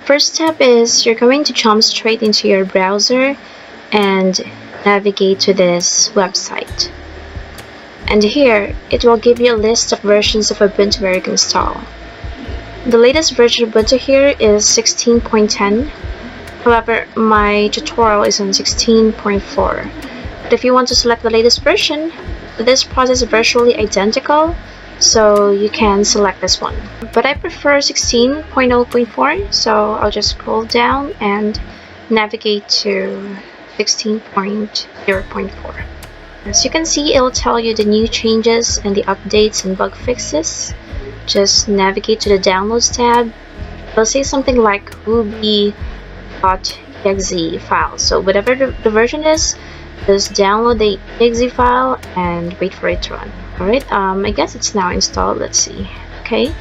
First step is you're going to jump straight into your browser and navigate to this website. And here, it will give you a list of versions of Ubuntu where you can install. The latest version of Ubuntu here is 16.10. However, my tutorial is on 16.4. But if you want to select the latest version, this process is virtually identical, so you can select this one. But I prefer 16.0.4, so I'll just scroll down and navigate to 16.0.4. As you can see, it will tell you the new changes and the updates and bug fixes. Just navigate to the Downloads tab. It'll say something like ruby.exe file. So whatever the version is, just download the exe file and wait for it to run. Alright, I guess it's now installed. Let's see. Okay,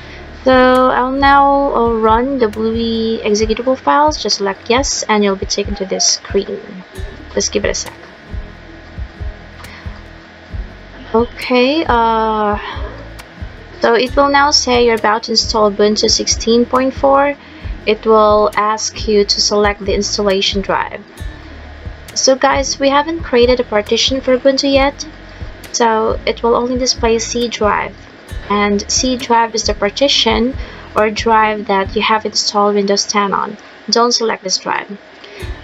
so I'll now run the Bluey executable files. Just select yes, and you'll be taken to this screen. Just give it a sec. Okay, so it will now say you're about to install Ubuntu 16.4. It will ask you to select the installation drive. So guys, we haven't created a partition for Ubuntu yet, so it will only display C drive. And C drive is the partition or drive that you have installed Windows 10 on. Don't select this drive.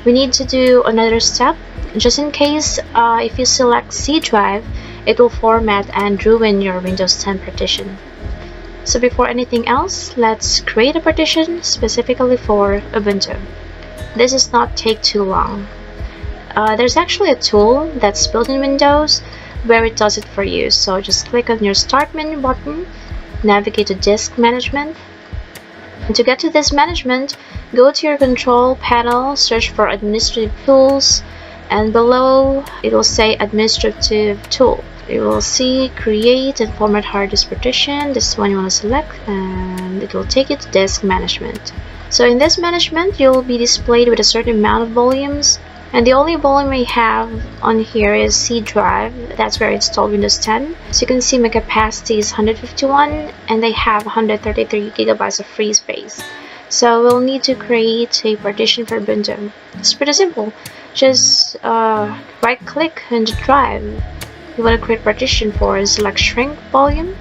We need to do another step. Just in case, if you select C drive, it will format and ruin your Windows 10 partition. So before anything else, let's create a partition specifically for Ubuntu. This does not take too long. There's actually a tool that's built in Windows where it does it for you. So just click on your Start menu button, navigate to Disk Management. And to get to this management, go to your Control panel, search for Administrative Tools, and below it will say Administrative Tool. You will see Create and Format Hard Disk Partition. This is one you want to select, and it will take you to Disk Management. So in this management, you will be displayed with a certain amount of volumes, and the only volume I have on here is C drive. That's where I installed Windows 10. So you can see my capacity is 151, and I have 133 gigabytes of free space. So we'll need to create a partition for Ubuntu. It's pretty simple. Just right click on the drive you want to create partition for and select shrink volume.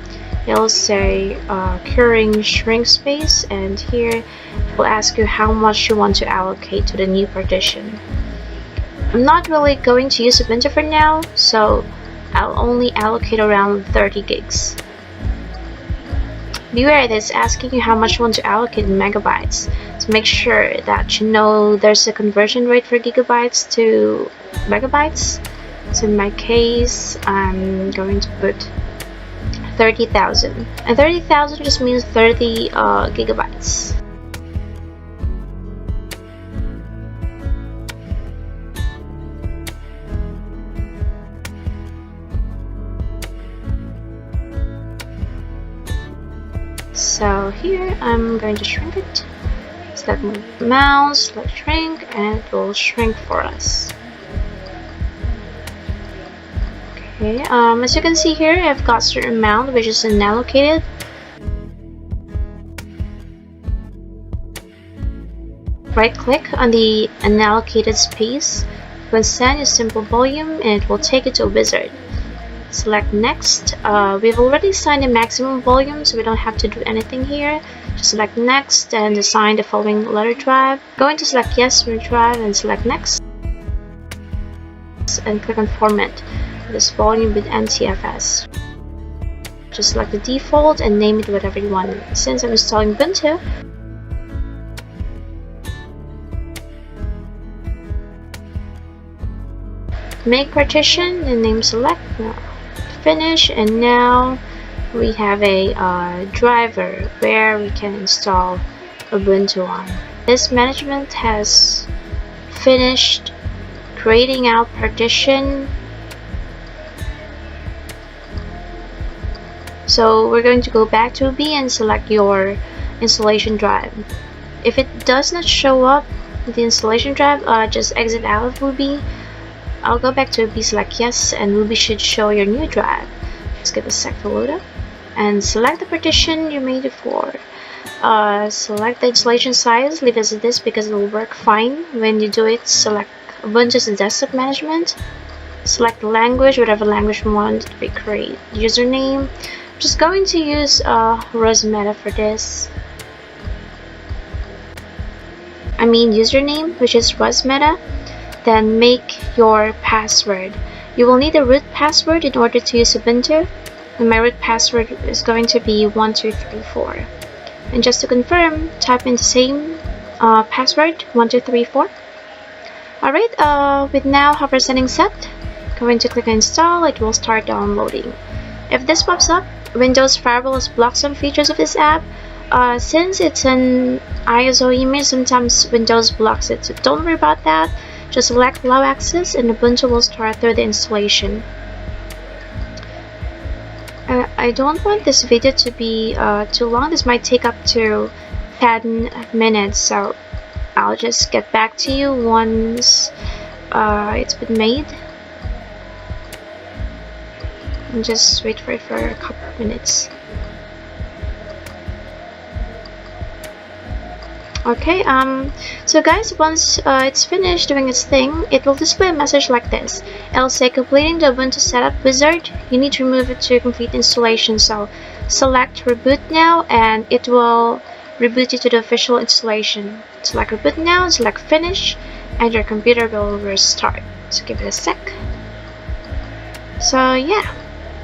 It'll say curing shrink space, and here it will ask you how much you want to allocate to the new partition. I'm not really going to use Ubuntu for now, so I'll only allocate around 30 gigs. Beware that it's asking you how much you want to allocate in megabytes. So make sure that you know there's a conversion rate for gigabytes to megabytes. So in my case, I'm going to put 30,000. And 30,000 just means 30 gigabytes. So here I'm going to shrink it. Select move mouse, select shrink, and it will shrink for us. Okay, as you can see here, I've got a certain amount which is unallocated. Right click on the unallocated space, send a simple volume, and it will take you to a wizard. Select next. We've already assigned a maximum volume, so we don't have to do anything here. Just select next and assign the following letter drive. Going to select yes for drive and select next, and click on format this volume with NTFS. Just select the default and name it whatever you want. Since I'm installing Ubuntu, make partition and name select. Now finish, and now we have a driver where we can install Ubuntu on. This management has finished creating out partition. So we're going to go back to Ruby and select your installation drive. If it does not show up the installation drive, just exit out of Ruby. I'll go back to Ruby, select yes, and Ruby should show your new drive. Just give a sec to load up and select the partition you made before. Select the installation size, leave it as it is because it will work fine. When you do it, select Ubuntu's desktop management. Select the language, whatever language you want to be create. Username, I'm just going to use Rosmeta for this. Username, which is Rosmeta. Then make your password. You will need a root password in order to use Ubuntu, and my root password is going to be 1234. And just to confirm, type in the same password, 1234. Alright, we now have our settings set. Going to click install, it will start downloading. If this pops up, Windows Firewall has blocked some features of this app. Since it's an ISO image, sometimes Windows blocks it, so don't worry about that. Just select allow access and Ubuntu will start through the installation. I don't want this video to be too long. This might take up to 10 minutes, so I'll just get back to you once it's been made. And just wait for it for a couple of minutes. Okay, so guys, once it's finished doing its thing, it will display a message like this. It'll say completing the Ubuntu setup wizard. You need to remove it to complete installation, so select reboot now and it will reboot you to the official installation. Select reboot now, select finish, and your computer will restart. So give it a sec. So yeah,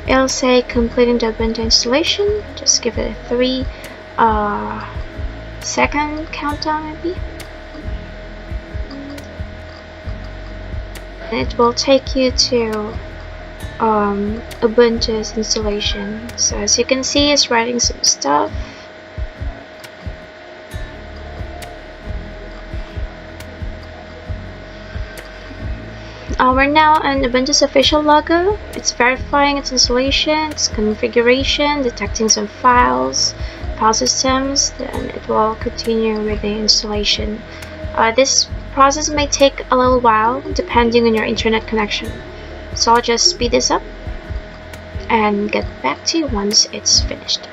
it'll say completing the Ubuntu installation. Just give it a 3 second countdown maybe, and it will take you to Ubuntu's installation. So as you can see, it's writing some stuff. We're now on Ubuntu's official logo. It's verifying its installation, its configuration, detecting some files, file systems, then it will continue with the installation. This process may take a little while depending on your internet connection. So I'll just speed this up and get back to you once it's finished.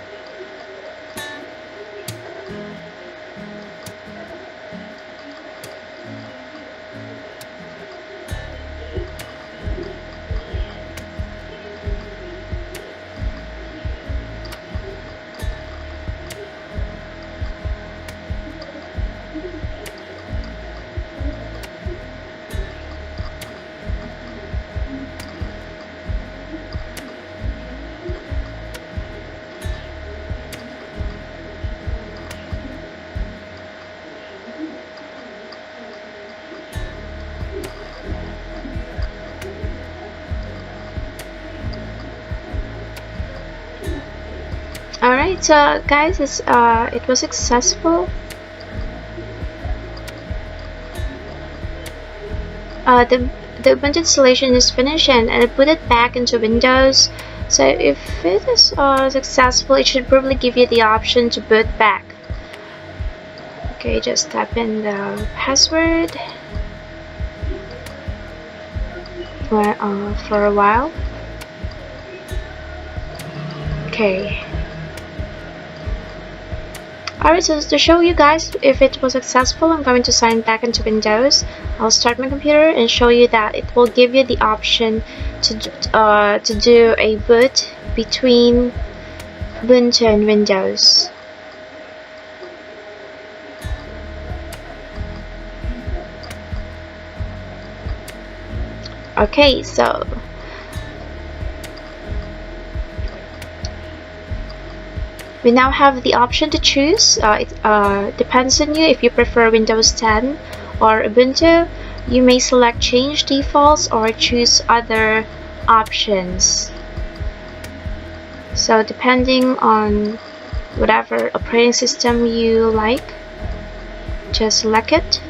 Alright, so guys, it was successful. The Ubuntu installation is finished and I put it back into Windows. So if it is successful, it should probably give you the option to boot back. Okay, just type in the password for a while. Okay. Alright, so to show you guys if it was successful, I'm going to sign back into Windows. I'll start my computer and show you that it will give you the option to do a boot between Ubuntu and Windows. Okay, so we now have the option to choose. It depends on you if you prefer Windows 10 or Ubuntu. You may select change defaults or choose other options. So depending on whatever operating system you like, just select it.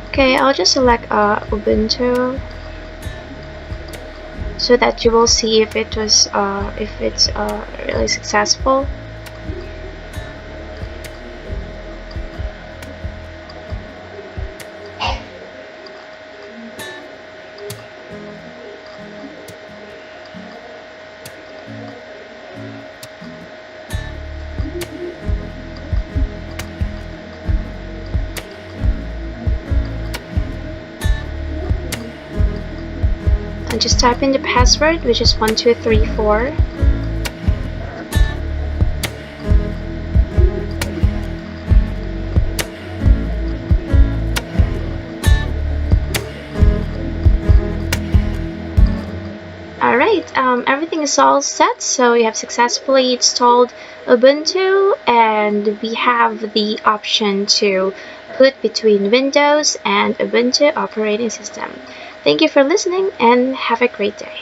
Okay, I'll just select Ubuntu so that you will see if it's really successful. just type in the password, which is 1234. Alright, everything is all set, so you have successfully installed Ubuntu, and we have the option to put between Windows and Ubuntu operating system. Thank you for listening and have a great day.